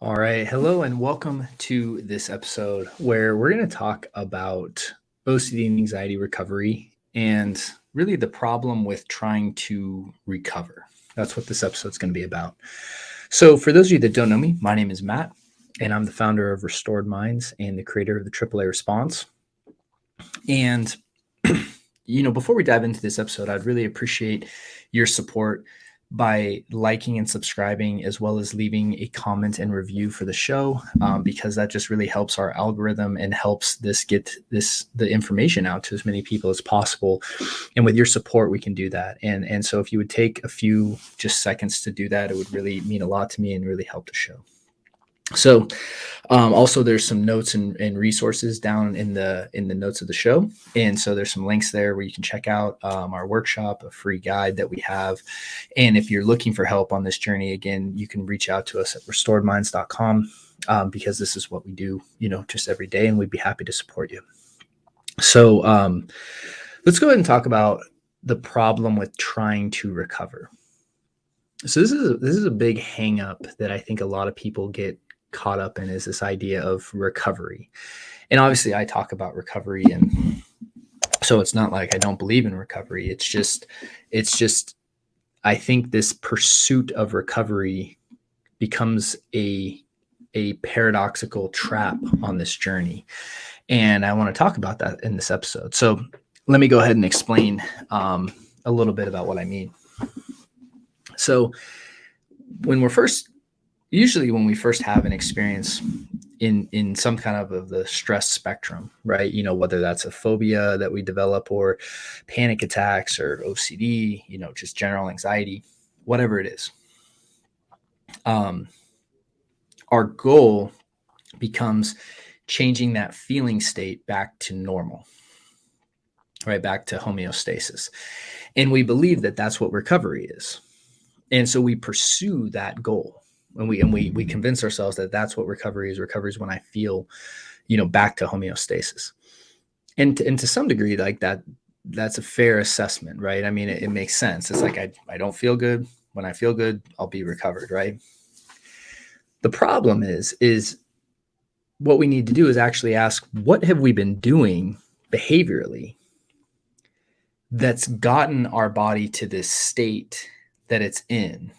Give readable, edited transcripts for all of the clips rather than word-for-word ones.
All right. Hello and welcome to this episode where we're going to talk about OCD and anxiety recovery and really the problem with trying to recover. That's what this episode's going to be about. So, for those of you that don't know me, my name is Matt, and I'm the founder of Restored Minds and the creator of the AAA Response. And, before we dive into this episode, I'd really appreciate your support by liking and subscribing, as well as leaving a comment and review for the show, because that just really helps our algorithm and helps the information out to as many people as possible. And with your support, we can do that. And so if you would take a few just seconds to do that, it would really mean a lot to me and really help the show. So also there's some notes and resources down in the notes of the show. And so there's some links there where you can check out our workshop, a free guide that we have. And if you're looking for help on this journey, again, you can reach out to us at restoredminds.com because this is what we do, just every day, and we'd be happy to support you. So let's go ahead and talk about the problem with trying to recover. So this is a big hang up that I think a lot of people get caught up in, is this idea of recovery. And obviously I talk about recovery, and so it's not like I don't believe in recovery. It's just I think this pursuit of recovery becomes a paradoxical trap on this journey. And I want to talk about that in this episode. So let me go ahead and explain a little bit about what I mean. So when we first have an experience in some kind of the stress spectrum, right? Whether that's a phobia that we develop or panic attacks or OCD, just general anxiety, whatever it is. Our goal becomes changing that feeling state back to normal, right? Back to homeostasis. And we believe that that's what recovery is. And so we pursue that goal. And we convince ourselves that that's what recovery is. Recovery is when I feel, back to homeostasis. And to some degree, like that's a fair assessment, right? I mean, it makes sense. It's like, I don't feel good. When I feel good, I'll be recovered, right? The problem is what we need to do is actually ask, what have we been doing behaviorally that's gotten our body to this state that it's in?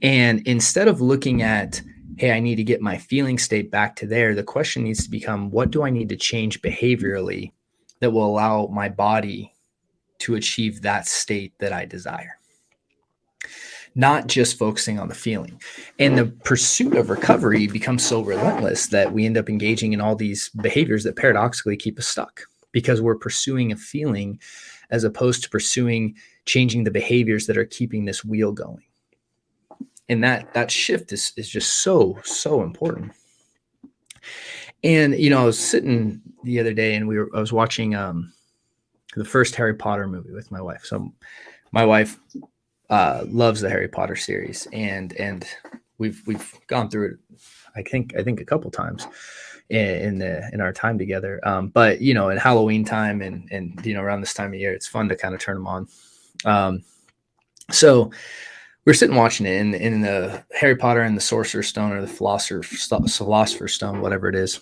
And instead of looking at, hey, I need to get my feeling state back to there, the question needs to become, what do I need to change behaviorally that will allow my body to achieve that state that I desire? Not just focusing on the feeling. And the pursuit of recovery becomes so relentless that we end up engaging in all these behaviors that paradoxically keep us stuck, because we're pursuing a feeling as opposed to pursuing changing the behaviors that are keeping this wheel going. And that shift is just so important. And I was sitting the other day and I was watching the first Harry Potter movie with my wife. So my wife loves the Harry Potter series, and we've gone through it I think a couple times in our time together. But in Halloween time and around this time of year, it's fun to kind of turn them on. So we're sitting watching it, in the Harry Potter and the Sorcerer's Stone, or the Philosopher's Stone, whatever it is.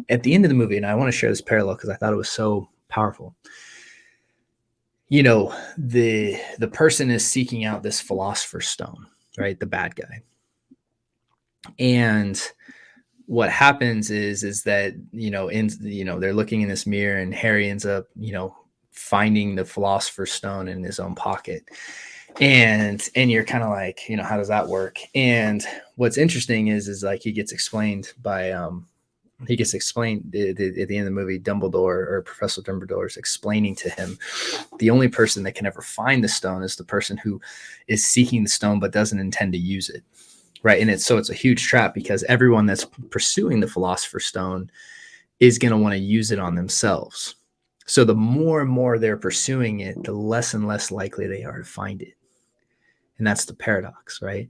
At the end of the movie, and I want to share this parallel because I thought it was so powerful. The person is seeking out this Philosopher's Stone, right? The bad guy. And what happens is that, they're looking in this mirror, and Harry ends up, finding the Philosopher's Stone in his own pocket. And you're kind of like, how does that work? And what's interesting is like he gets explained at the end of the movie. Dumbledore, or Professor Dumbledore, is explaining to him the only person that can ever find the stone is the person who is seeking the stone but doesn't intend to use it, right? And it's a huge trap, because everyone that's pursuing the Philosopher's Stone is going to want to use it on themselves. So the more and more they're pursuing it, the less and less likely they are to find it. And that's the paradox, right?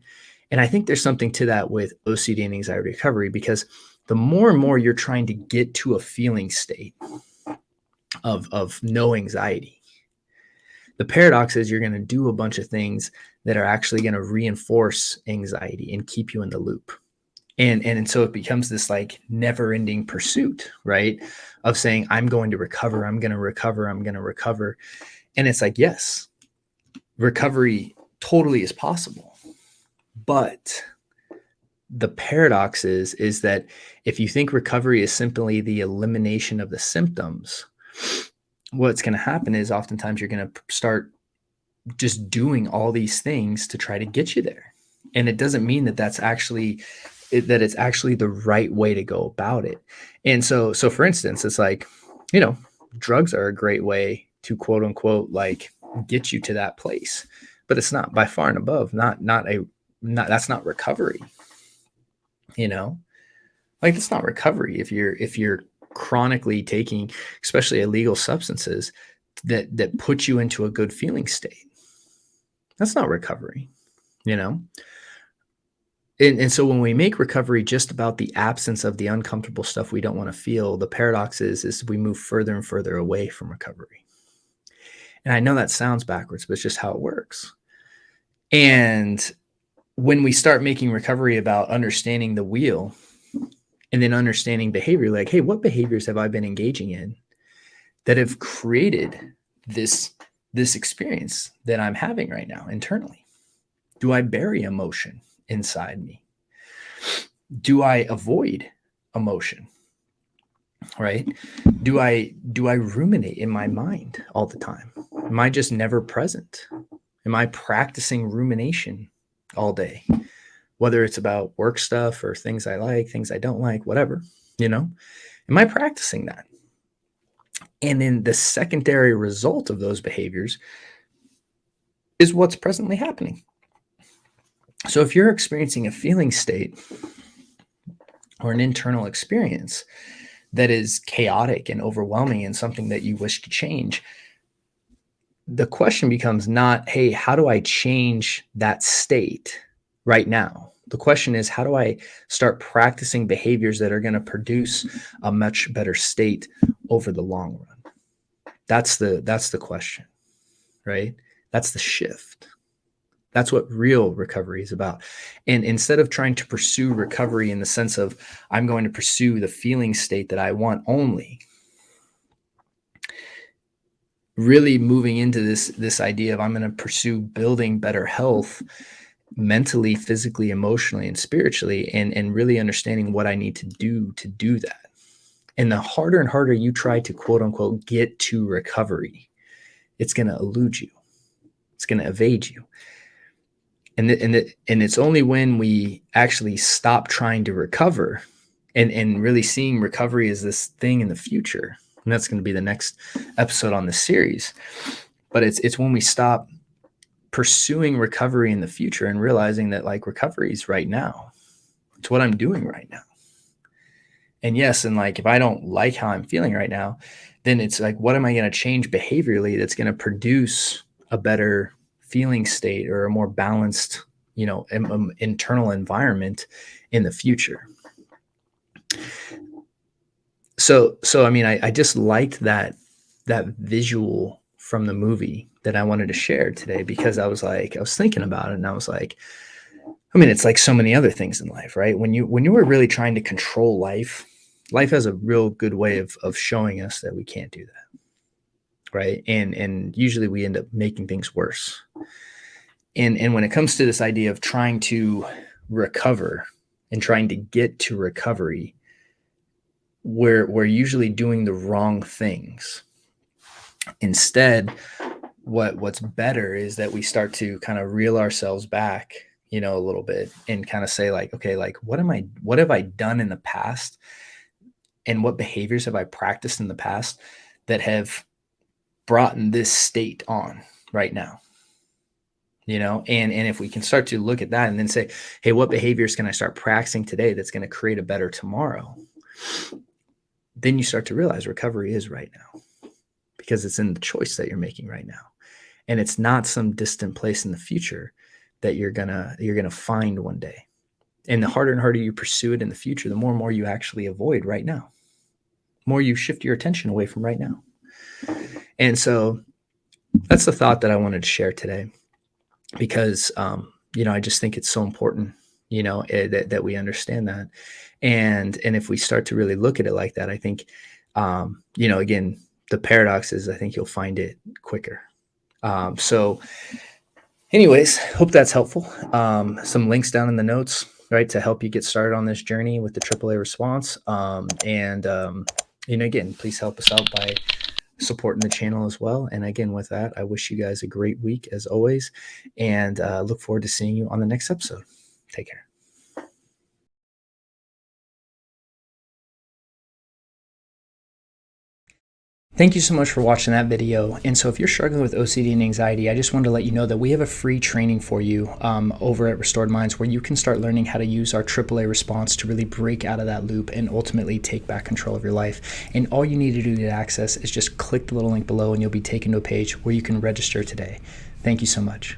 And I think there's something to that with OCD and anxiety recovery, because the more and more you're trying to get to a feeling state of no anxiety, the paradox is you're going to do a bunch of things that are actually going to reinforce anxiety and keep you in the loop. And so it becomes this like never ending pursuit, right? Of saying, I'm going to recover, I'm going to recover, I'm going to recover. And it's like, yes, recovery totally is possible. But the paradox is that if you think recovery is simply the elimination of the symptoms, what's going to happen is oftentimes you're going to start just doing all these things to try to get you there. And it doesn't mean that that's actually that it's actually the right way to go about it. And so for instance, it's like, drugs are a great way to quote unquote like get you to that place, but it's not by far and above not that's not recovery. Like it's not recovery if you're chronically taking especially illegal substances that put you into a good feeling state. That's not recovery, And so when we make recovery just about the absence of the uncomfortable stuff we don't want to feel, the paradox is we move further and further away from recovery. And I know that sounds backwards, but it's just how it works. And when we start making recovery about understanding the wheel and then understanding behavior, like, hey, what behaviors have I been engaging in that have created this experience that I'm having right now internally? Do I bury emotion inside me? Do I avoid emotion? Right? Do I ruminate in my mind all the time? Am I just never present? Am I practicing rumination all day? Whether it's about work stuff or things I like, things I don't like, whatever, am I practicing that? And then the secondary result of those behaviors is what's presently happening. So if you're experiencing a feeling state or an internal experience that is chaotic and overwhelming and something that you wish to change, the question becomes not, hey, how do I change that state right now? The question is, how do I start practicing behaviors that are going to produce a much better state over the long run? That's the question, right? That's the shift. That's what real recovery is about. And instead of trying to pursue recovery in the sense of I'm going to pursue the feeling state that I want only, really moving into this idea of I'm going to pursue building better health mentally, physically, emotionally, and spiritually, and really understanding what I need to do that. And the harder and harder you try to quote unquote get to recovery, it's going to elude you. It's going to evade you. And it's only when we actually stop trying to recover and really seeing recovery as this thing in the future. And that's going to be the next episode on this series. But it's when we stop pursuing recovery in the future and realizing that like recovery is right now. It's what I'm doing right now. And yes, and like if I don't like how I'm feeling right now, then it's like, what am I going to change behaviorally that's going to produce a better feeling state or a more balanced, internal environment in the future? So I mean, I just liked that visual from the movie that I wanted to share today, because I was thinking about it and I was like, I mean, it's like so many other things in life, right? When you were really trying to control life has a real good way of showing us that we can't do that. Right. And usually we end up making things worse. And when it comes to this idea of trying to recover and trying to get to recovery, we're usually doing the wrong things. Instead, what's better is that we start to kind of reel ourselves back, a little bit and kind of say like, okay, like what have I done in the past? And what behaviors have I practiced in the past that have brought in this state on right now? And if we can start to look at that and then say, hey, what behaviors can I start practicing today that's going to create a better tomorrow? Then you start to realize recovery is right now, because it's in the choice that you're making right now. And it's not some distant place in the future that you're gonna find one day. And the harder and harder you pursue it in the future, the more and more you actually avoid right now. The more you shift your attention away from right now. And so that's the thought that I wanted to share today, because I just think it's so important that we understand that. And if we start to really look at it like that, I think, again, the paradox is I think you'll find it quicker. So anyways, hope that's helpful. Some links down in the notes, right, to help you get started on this journey with the AAA response. Again, please help us out by supporting the channel as well. And again, with that, I wish you guys a great week as always, and look forward to seeing you on the next episode. Take care. Thank you so much for watching that video. And so if you're struggling with OCD and anxiety, I just wanted to let you know that we have a free training for you over at Restored Minds, where you can start learning how to use our AAA response to really break out of that loop and ultimately take back control of your life. And all you need to do to access is just click the little link below and you'll be taken to a page where you can register today. Thank you so much.